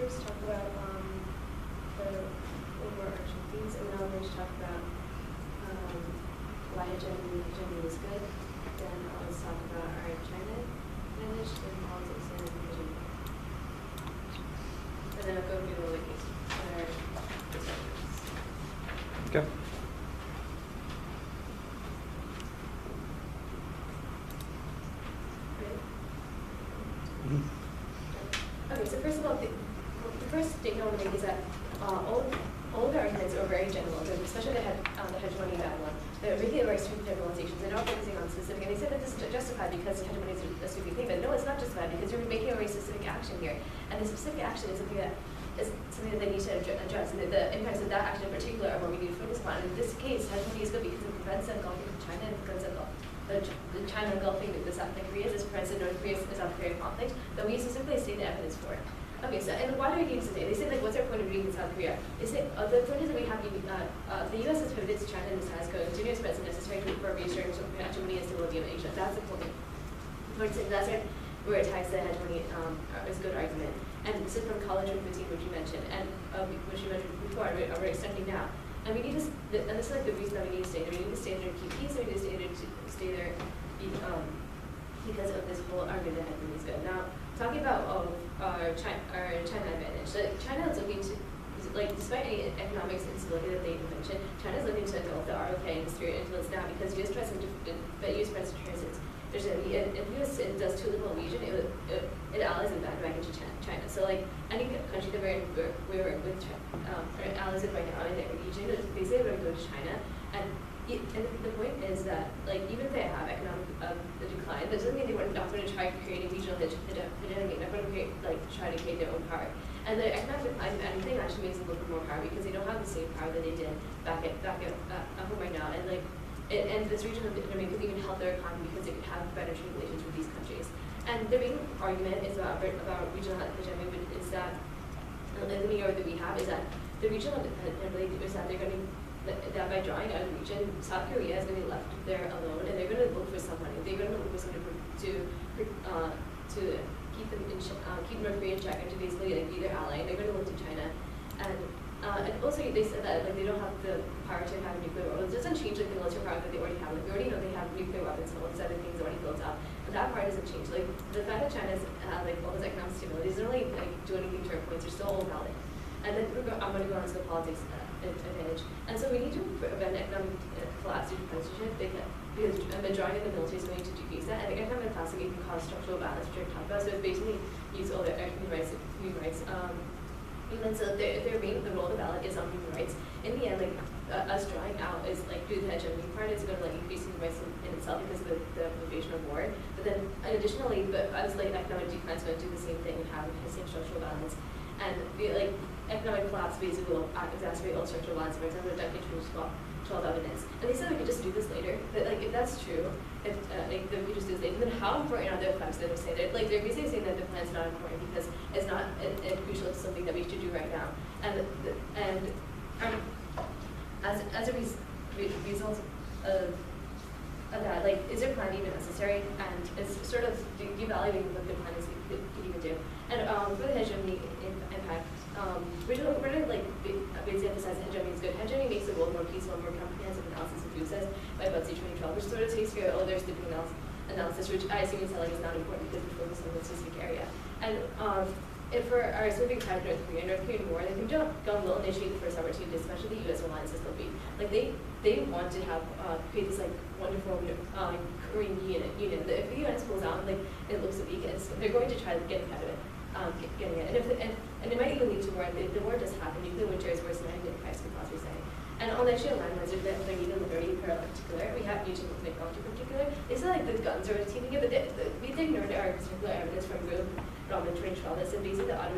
first talk about the overarching themes, and then I'll just talk about why hegemony is good. Then I'll just talk about our China advantage in politics and hegemony. And then I'll go through the case our perspectives. Okay. Okay, so first of all, the first statement I want to make is that all of the arguments are very general, especially the hegemony that one. They're making very strict generalizations. They're not focusing on specific. And they say that this is justified because hegemony is a stupid thing. But no, it's not justified because you're making a very specific action here. And the specific action is something that they need to address. And the impacts of that action in particular are what we need to focus on. And in this case, hegemony is good because it prevents the engulfing of China and prevents the China engulfing the South Korea. This prevents the North Korea South Korea conflict that we specifically state the evidence for. Okay, so and why do we need to say? They say like, what's our point of view in South Korea? They say the point is that we have the U.S. has pivoted to China and the status quo, and junior expense is necessary for reassuring hegemony and stability of Asia. That's the point. That's where it ties the hegemony is a good argument. And so from college and fatigue, which you mentioned, and which you mentioned before, we're extending now. And we need to, and this is like the reason that we need to stay there. We need to stay there to keep peace. We need to stay there because of this whole argument that hegemony is good. Now, talking about our China advantage, China is looking to, like, despite any economic instability that they mentioned, China is looking to engulf the ROK and sphere influence now because U.S. president transits. If U.S. does too little in the region, it allies and back into China. So like any country that we're with allies with right now in the region, basically we're going to go to China. And the point is that like even if they have economic decline, that doesn't mean they're not going to try creating regional hegemony. They're not going to try to create their own power. And the economic thing actually makes them look for more power because they don't have the same power that they did back at home right now. And like. And this regional hegemony could even help their economy because it could have better trade relations with these countries. And the main argument is about regional hegemony is that the main argument that we have is that the regional hegemony is that they're going to that by drawing out of the region, South Korea is going to be left there alone, and they're going to look for someone. They're going to look for someone to keep them keep North Korea in check and to basically like be their ally. They're going to look to China. And also they said that like they don't have the power to have nuclear weapons. It doesn't change like the military power that they already have. Like we already know they have nuclear weapons and all these other things already built up. But that part doesn't change. Like the fact that China's like all this economic stability doesn't really like do anything to our points. They're still all valid. And then I'm going to go on to the politics advantage. And so we need to prevent economic collapse due to partisanship because the drawing of the military is going to decrease that. And the economic collapse can cause structural violence, which we're talking about. So it's basically use all their human rights. And so the role of the ballot is on human rights. In the end, like us drawing out is like through the hegemony part is going to like increase human rights in itself because of the motivation of war. But then additionally, as like economic decline is going to do the same thing and have the same structural violence. And the like economic collapse basically will exacerbate all structural violence. For example, Decade 12 evidence. And they said we could just do this later. But like if that's true, if like we could just do this later, then how important are the plans that they're saying? Like they're basically saying that the plan's not important because it's not crucial to something that we should do right now. And as a result of that, like is their plan even necessary? And it's sort of devaluing what the plan is could even do. And for the hegemony impact, we're going to like basically emphasize that hegemony is good. Hegemony makes the world more peaceful, more comprehensive analysis of food says by Butsy 2012, which sort of takes care of all their stupid analysis, which I assume you said like is not important because we focus on the specific area. And if for our specific time North Korean war, the Kim Jong-un will initiate the first opportunity, especially the U.S. alliances will be. Like they want to have create this like wonderful Korean union. If the U.S. pulls out, like it looks weak, they're going to try to get ahead of it. Getting it, and it might even lead to war. The war does happen. Nuclear winter is worse than any crisis we possibly say. And on the issue of land mines, they're even liberty parallel in particular. We have new technology in particular. They said like the guns are teaming up, but we ignored our particular evidence from group from 2012 that said basically the Ottawa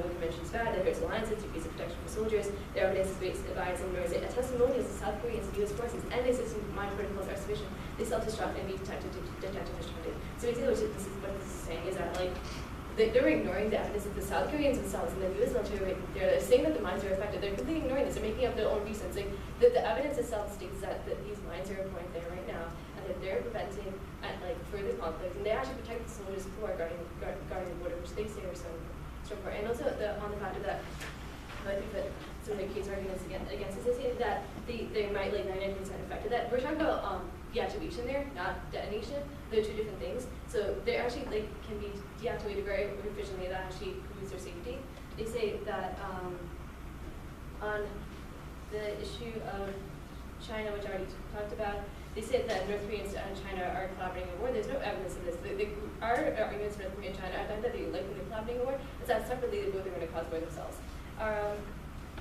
Convention is bad. That hurts alliances, decreases protection for soldiers. Their evidence is based advised and ignores it. A testimonials of South Koreans and U.S. forces and their system mine protocols are sufficient. They self-destruct and be detected destructive. So basically, what this is saying is that like. They're ignoring the evidence that the South Koreans themselves and the U.S. military they're saying that the mines are affected. They're completely ignoring this. They're making up their own reasons. Like, the evidence itself states that these mines are important there right now, and that they're preventing further conflict. And they actually protect the soldiers who are guarding the border, which they say are so report, and also on the fact that I think that some of the case arguments against this is that they might like 99% affected that. We're talking about deactivation there, not detonation. They're two different things. So they actually like can be deactivated very efficiently. That actually improves their safety. They say that on the issue of China, which I already talked about, they said that North Korea and China are collaborating in war. There's no evidence of this. Our arguments for North Korea and China are that they likely to collaborating in war. It's that separately they both are going to cause war themselves.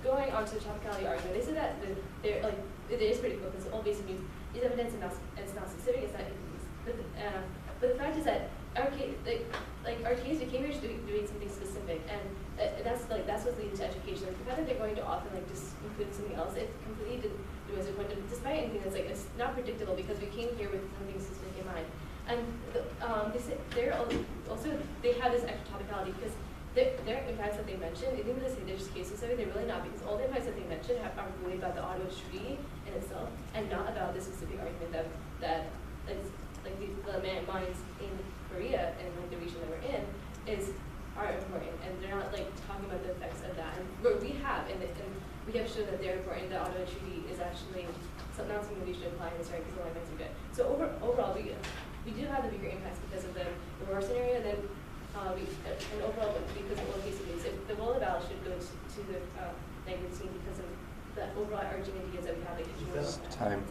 Going on to the topicality argument, they said that they're like it is pretty cool because all basic means is evidence and it's not specific. It's not. But the fact is that our case, our case, we came here doing something specific, and that's what's leading to education. The fact that they're going to often like just include something else, it completely did despite anything that's like it's not predictable because we came here with something specific in mind. And they say they have this extra topicality because their impacts that they mentioned, even though they say they're just case specific, they're really not because all the impacts that they mentioned are really about the auto treaty in itself and not about the specific argument that like the mines in Korea and like the region that we're in are important, and they're not like talking about the effects of that. And we have shown that they're important. The auto treaty is actually not something we should apply in this, right? Because the limits are good. So overall, we do have the bigger impacts because of the war scenario. Then and overall, because of all cases, the will of battle should go to the negative scene because of the overall argument is that we have like time.